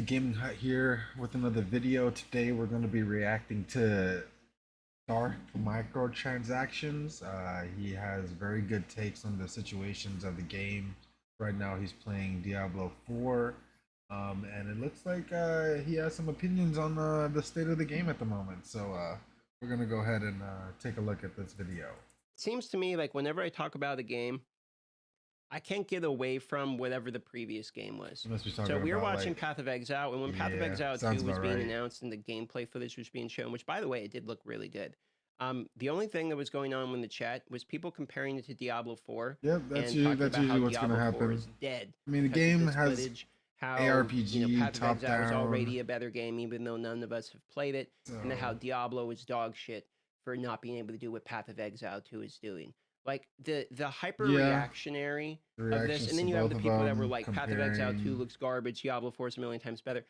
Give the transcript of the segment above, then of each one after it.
Gaming Hut here with another video. Today we're going to be reacting to Dark Microtransactions. He has very good takes on the situations of the game. Right now he's playing Diablo 4. And it looks like he has some opinions on the state of the game at the moment. So we're going to go ahead and take a look at this video. It seems to me like whenever I talk about a game, I can't get away from whatever the previous game was. You must be talking So we were about, watching like, Path of Exile, and when Path of yeah, Exile 2 sounds was about being right. announced and the gameplay footage was being shown, which by the way, it did look really good. The only thing that was going on in the chat was people comparing it to Diablo 4 Yep, that's and talking about usually how what's going to Diablo 4 happen. is dead. I mean, the because of game this has footage, how ARPG, Path of top Exile was down. already a better game, even though none of us have played it, and how So Diablo is dog shit for not being able to do what Path of Exile 2 is doing. Like the hyper yeah, reactionary the of this, reactions and to then you have both the of people that were them like, Path of Exile 2 comparing. looks garbage, Diablo 4 is a million times better.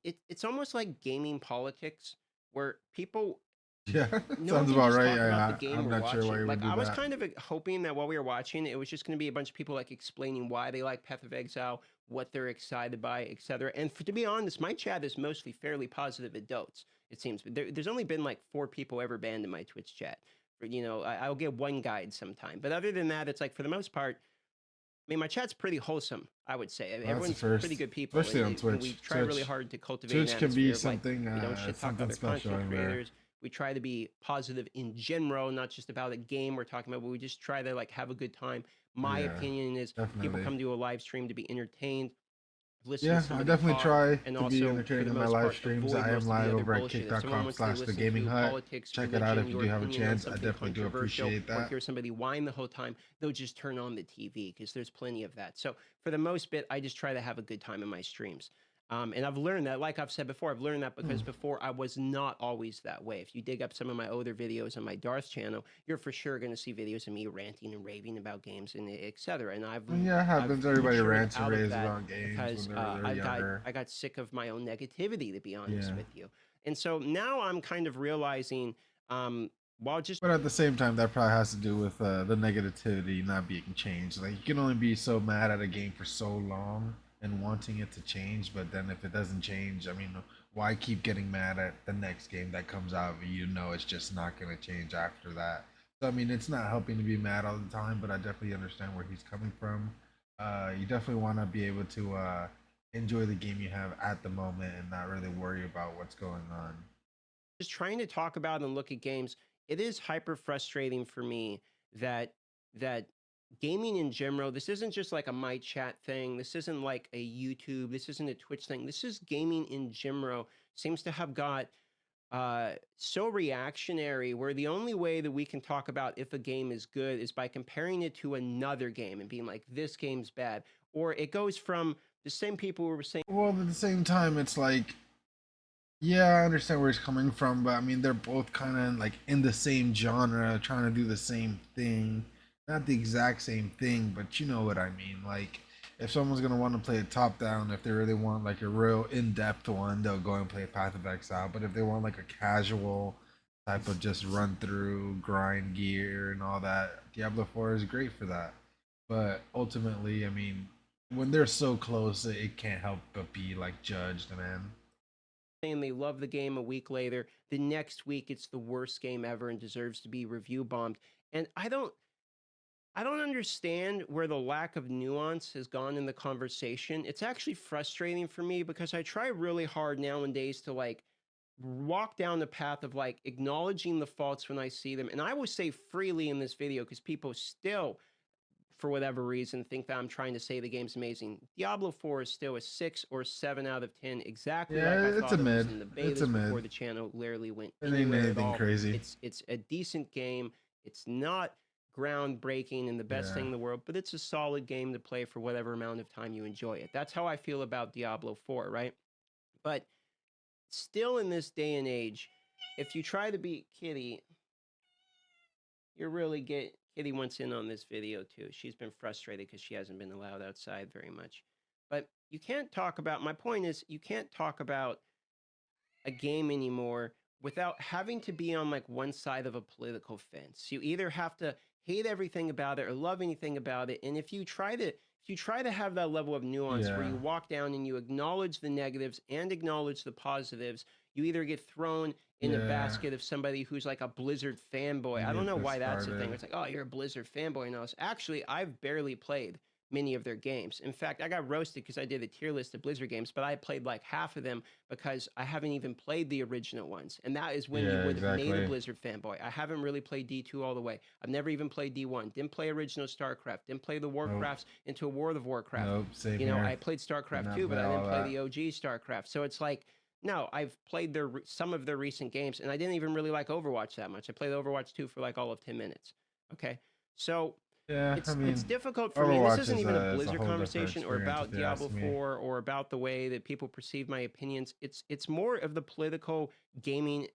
It's almost like gaming politics, where people, Yeah, no one sounds can about just right. talk about the game I'm we're not sure why watching. you would Like, do I was that. kind of hoping that while we were watching, it was just going to be a bunch of people like explaining why they like Path of Exile, what they're excited by, etc. And to be honest, my chat is mostly fairly positive adults. It seems there's only been like 4 people ever banned in my Twitch chat. I'll get one guide sometime, but other than that, it's like for the most part, I mean, my chat's pretty wholesome, I would say. Well, that's the Everyone's pretty first, good people, especially on and we Twitch. try really hard to cultivate an Twitch can be atmosphere of like, something, we don't shit talk something other special content in there. creators. We try to be positive in general, not just about a game we're talking about, but we just try to like have a good time. My Yeah, opinion is people definitely. come to a live stream to be entertained, listen to Yeah, I somebody definitely talk, try and to be also, for entertained the in my most live part, streams. avoid I am most of the live other over at bullshit. If someone wants to listen kick.com/the gaming to hut. politics, Check it out religion, if you your do have a opinion on chance. I something definitely do controversial, appreciate or that. hear somebody whine the whole time, they'll just turn on the TV because there's plenty of that. So for the most bit, I just try to have a good time in my streams. And I've learned that, like I've said before, I've learned that because before I was not always that way. If you dig up some of my older videos on my Darth channel, you're for sure going to see videos of me ranting and raving about games and etc. And Yeah, it I've happens. Everybody matured rants and out of raves that about games when because they're younger. I got sick of my own negativity, to be honest Yeah. with you. And so now I'm kind of realizing, while just But at the same time, that probably has to do with the negativity not being changed. Like, you can only be so mad at a game for so long and wanting it to change, but then if it doesn't change, I mean, why keep getting mad at the next game that comes out? You know, it's just not going to change after that. So I mean, it's not helping to be mad all the time, but I definitely understand where he's coming from. You definitely want to be able to enjoy the game you have at the moment and not really worry about what's going on. trying to talk about and look at games, it is hyper frustrating for me that that gaming in general, this isn't just like a my chat thing, this isn't like a YouTube, this isn't a Twitch thing, this is gaming in general seems to have got so reactionary, where the only way that we can talk about if a game is good is by comparing it to another game and being like, this game's bad. Or it goes from the same people who were saying, Well, at the same time, it's like, yeah, I understand where he's coming from, but I mean, they're both kind of like in the same genre, trying to do the same thing. Not the exact same thing, but you know what I mean. Like, if someone's gonna want to play it top down, if they really want like a real in-depth one, they'll go and play Path of Exile. But if they want like a casual type of just run through, grind gear and all that, Diablo 4 is great for that. But ultimately, I mean, when they're so close, it can't help but be like judged, man. they love the game, a week later, the next week it's the worst game ever and deserves to be review bombed. And I don't understand where the lack of nuance has gone in the conversation. It's actually frustrating for me because I try really hard nowadays to like walk down the path of like acknowledging the faults when I see them. And I will say freely in this video because people still, for whatever reason, think that I'm trying to say the game's amazing. Diablo 4 is still a 6 or 7 out of 10, exactly like Yeah, I it's a thought it was mid. in the It's a betas mid. before the channel literally went It ain't anywhere at anything all. crazy. It's a decent game. It's not groundbreaking and the best Yeah. thing in the world, but it's a solid game to play for whatever amount of time you enjoy it. That's how I feel about Diablo 4, right? But still in this day and age, if you try to beat Kitty, you're really get Kitty wants in on this video too. She's been frustrated because she hasn't been allowed outside very much. But you can't talk about, my point is, you can't talk about a game anymore without having to be on like one side of a political fence. You either have to hate everything about it or love anything about it. And if if you try to have that level of nuance where Yeah. you walk down and you acknowledge the negatives and acknowledge the positives, you either get thrown in a Yeah. basket of somebody who's like a Blizzard fanboy. You I don't get know this why that's a thing. started. It's like, oh, you're a Blizzard fanboy. And I was actually, I've barely played many of their games. In fact, I got roasted because I did a tier list of Blizzard games, but I played like half of them because I haven't even played the original ones. And that is when you Yeah, would have made a exactly. Blizzard fanboy. I haven't really played D2 all the way. I've never even played D1. Didn't play original StarCraft. Didn't play the Nope. Warcrafts into World of Warcraft. Nope. Same You know, here. I played Did StarCraft not 2, play but I all didn't play that. the OG StarCraft. So it's like, no, I've played some of their recent games, and I didn't even really like Overwatch that much. I played Overwatch 2 for like all of 10 minutes. Okay, so Yeah, I it's mean, difficult for me, and this Overwatch isn't even a is a Blizzard whole different conversation or experience about if you Diablo ask me. 4 or about the way that people perceive my opinions. It's more of the political gaming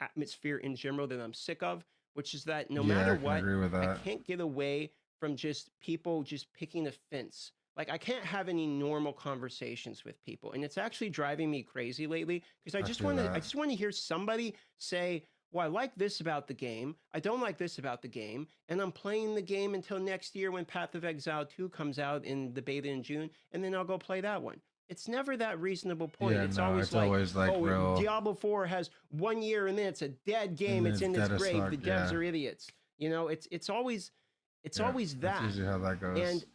atmosphere in general that I'm sick of, which is that no Yeah, matter I can what, agree with I that. can't get away from just people just picking a fence. Like I can't have any normal conversations with people, and it's actually driving me crazy lately because I feel I that. just want to hear somebody say, well, I like this about the game. I don't like this about the game. And I'm playing the game until next year when Path of Exile 2 comes out in the beta in June, and then I'll go play that one. It's never that reasonable point. Yeah, It's no, always it's like, always like oh, real, Diablo 4 has 1 year and then it's a dead and game. then It's it's in its dead as grave. fuck. The devs Yeah, are idiots. You know, it's yeah, always that's that. usually how that goes. And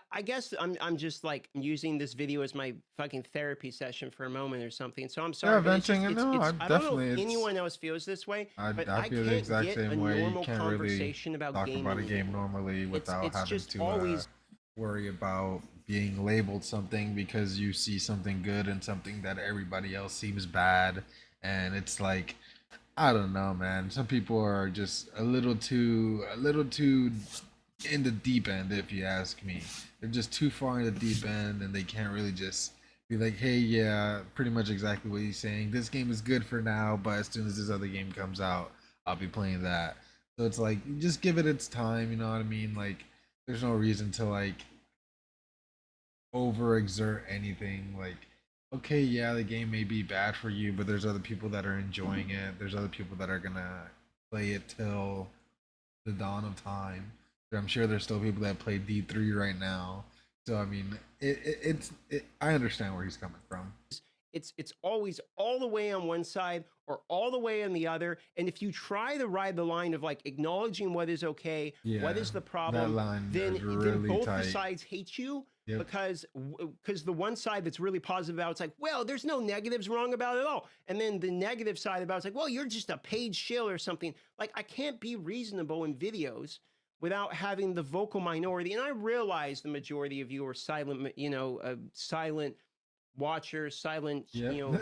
I guess I'm just like using this video as my fucking therapy session for a moment or something. So I'm Yeah, sorry, but it's just venting, and no, I I don't know if definitely, anyone else feels this way, but I I feel the can't exact get a same way. You normal can't really conversation about talk about a gaming game anymore. normally without It's having just to always worry about being labeled something because you see something good and something that everybody else seems bad, and it's like, I don't know, man. Some people are just a little too in the deep end, if you ask me. They're just too far in the deep end, and they can't really just be like, hey, yeah, pretty much exactly what he's saying. This game is good for now, but as soon as this other game comes out, I'll be playing that. So it's like, just give it its time, you know what I mean? Like, there's no reason to like overexert anything. Like, okay, yeah, the game may be bad for you, but there's other people that are enjoying it. There's other people that are gonna play it till the dawn of time. I'm sure there's still people that play D3 right now. So I mean, I understand where he's coming from. it's always all the way on one side or all the way on the other. And if you try to ride the line of like acknowledging what is okay, what Yeah, is the that problem, line then is really both the tight. sides hate you Yep. because the one side that's really positive about it's like, well, there's no negatives wrong about it at all. And then the negative side about it's like, well, you're just a paid shill or something. Like I can't be reasonable in videos without having the vocal minority. And I realize the majority of you are silent, silent watchers, silent, Yep.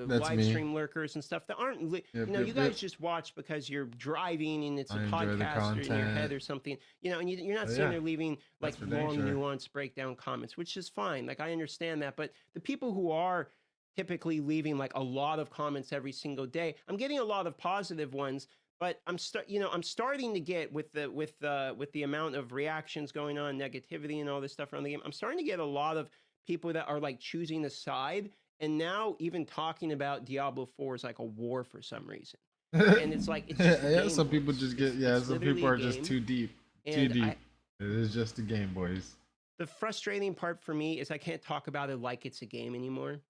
That's live me. stream lurkers and stuff that aren't, Yep. you know, Yep. you Yep. guys just watch because you're driving and it's a I enjoy the podcast or in your head content. or something, you know, and you're not Oh sitting yeah, there leaving like that's for dang long, sure. nuanced breakdown comments, which is fine. Like I understand that, but the people who are typically leaving like a lot of comments every single day, I'm getting a lot of positive ones. But I'm starting to get with the amount of reactions going on, negativity and all this stuff around the game. I'm starting to get a lot of people that are like choosing a side, and now even talking about Diablo 4 is like a war for some reason. And it's like it's just a Yeah, game, some people boys. just get, yeah, It's some literally people a are just game. too deep. Too And deep. It is just a game, boys. the frustrating part for me is I can't talk about it like it's a game anymore.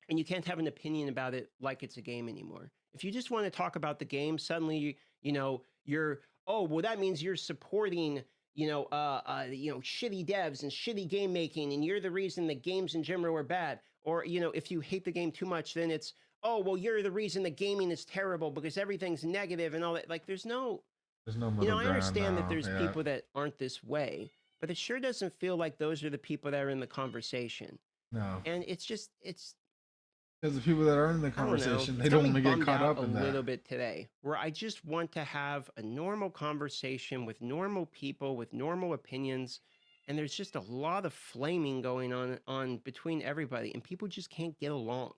And you can't have an opinion about it like it's a game anymore. If you just want to talk about the game, suddenly you're, oh well, that means you're supporting shitty devs and shitty game making, and you're the reason that games in general are bad. Or if you hate the game too much, then it's, oh well, you're the reason that gaming is terrible because everything's negative and all that. Like there's no, There's no middle I ground understand that now. there's Yeah. people that aren't this way, but it sure doesn't feel like those are the people that are in the conversation. No. And it's Because the people that are in the I don't know. conversation, they It's got don't me want to get bummed caught out up a in that. little bit today, where I just want to have a normal conversation with normal people with normal opinions, and there's just a lot of flaming going on between everybody, and people just can't get along,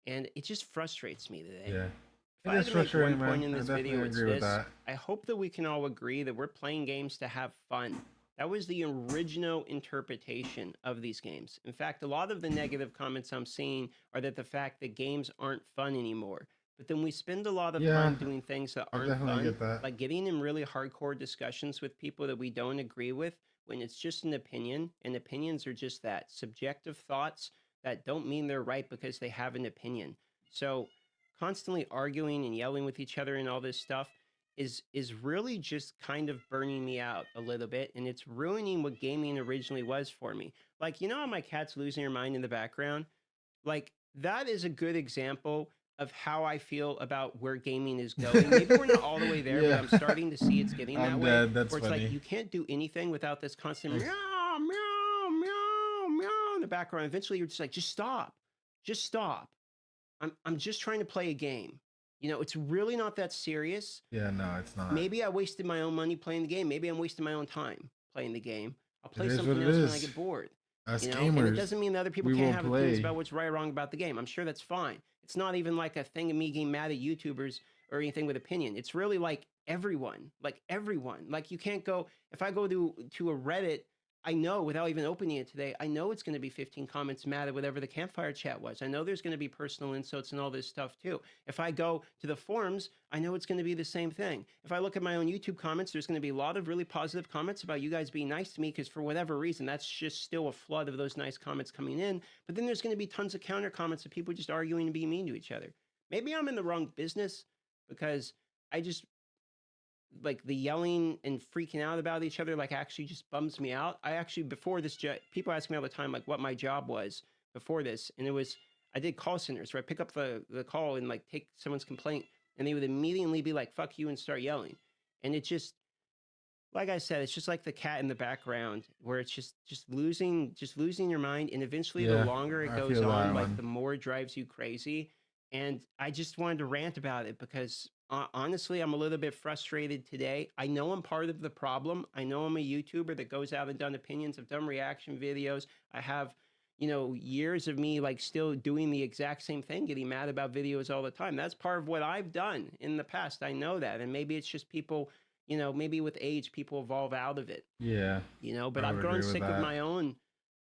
and it just frustrates me today. Yeah. If It I had is to make one frustrating, man. point in I this definitely video, it's agree with this. that. I hope that we can all agree that we're playing games to have fun. That was the original interpretation of these games. In fact, a lot of the negative comments I'm seeing are that the fact that games aren't fun anymore. But then we spend a lot of Yeah, time doing things that I aren't definitely fun, get that. like getting in really hardcore discussions with people that we don't agree with, when it's just an opinion, and opinions are just that, subjective thoughts that don't mean they're right because they have an opinion. So constantly arguing and yelling with each other and all this stuff is really just kind of burning me out a little bit, and it's ruining what gaming originally was for me. Like, you know how my cat's losing her mind in the background? Like, that is a good example of how I feel about where gaming is going. Maybe we're not all the way there, but Yeah. I'm starting to see it's getting that I'm way, dead. That's where it's like funny. you can't do anything without this constant Ex- meow, meow, meow, meow in the background. Eventually, you're just like, just stop, just stop. I'm just trying to play a game. You know, it's really not that serious. Yeah, no, it's not. Maybe I wasted my own money playing the game. Maybe I'm wasting my own time playing the game. I'll It play is what something it else when I is. get bored. Us You know, and it gamers, doesn't mean that other people we can't will have opinions play. about what's right or wrong about the game. I'm sure that's fine. It's not even like a thing of me getting mad at YouTubers or anything with opinion. It's really like everyone, like everyone. Like you can't go if I go to a Reddit, I know without even opening it today, I know it's going to be 15 comments mad at whatever the campfire chat was. I know there's going to be personal insults and all this stuff too. If I go to the forums, I know it's going to be the same thing. If I look at my own YouTube comments, there's going to be a lot of really positive comments about you guys being nice to me because for whatever reason, that's just still a flood of those nice comments coming in. But then there's going to be tons of counter comments of people just arguing and being mean to each other. Maybe I'm in the wrong business because I just like the yelling and freaking out about each other like actually just bums me out. I actually before this people ask me all the time like what my job was before this, and it was I did call centers where I pick up the call and like take someone's complaint, and they would immediately be like fuck you and start yelling. And it just like I said, it's just like the cat in the background where it's just losing your mind, and eventually the Yeah, longer it I goes feel that on, like one. the more it drives you crazy. And I just wanted to rant about it because honestly, I'm a little bit frustrated today. I know I'm part of the problem. I know I'm a YouTuber that goes out and done opinions. I've done reaction videos. I have, you know, years of me like still doing the exact same thing, getting mad about videos all the time. That's part of what I've done in the past. I know that. And maybe it's just people, you know, maybe with age, people evolve out of it, Yeah, you know, but I I've would grown agree with sick of that. my own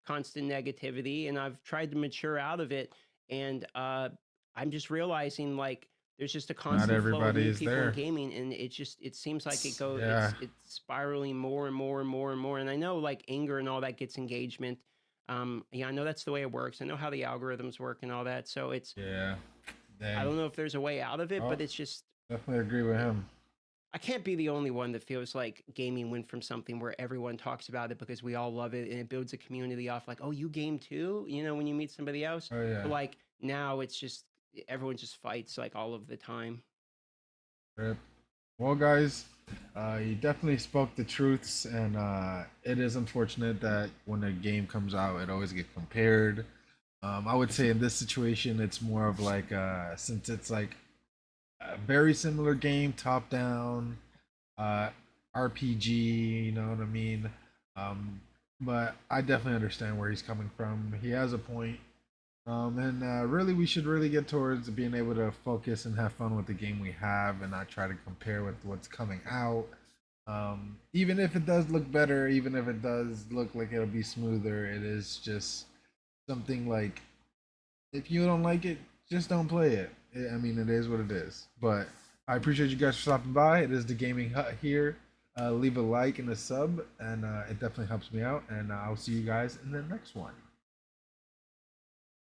constant negativity and I've tried to mature out of it. And I'm just realizing like there's just a Not constant flow of everybody new is people in there. gaming, and it seems like Yeah, it's spiraling more and more and more and more. And I know like anger and all that gets engagement. Yeah, I know that's the way it works. I know how the algorithms work and all that. So it's yeah. I Dang. don't know if there's a way out of it, Oh, but it's just definitely agree with him. I can't be the only one that feels like gaming went from something where everyone talks about it because we all love it and it builds a community off like, oh, you game too? You know, when you meet somebody else. Oh yeah. But like now it's just everyone just fights like all of the time. Rip. Well, guys, you definitely spoke the truths, and it is unfortunate that when a game comes out, it always gets compared. I would say in this situation, it's more of like since it's like a very similar game, top down, uh, RPG. You know what I mean? Um, but I definitely understand where he's coming from. He has a point. And really, we should really get towards being able to focus and have fun with the game we have, and not try to compare with what's coming out. Even if it does look better, even if it does look like it'll be smoother, it is just something like if you don't like it, just don't play it. I mean, it is what it is. But I appreciate you guys for stopping by. It is the Gaming Hut here. Leave a like and a sub, and it definitely helps me out. And I'll see you guys in the next one.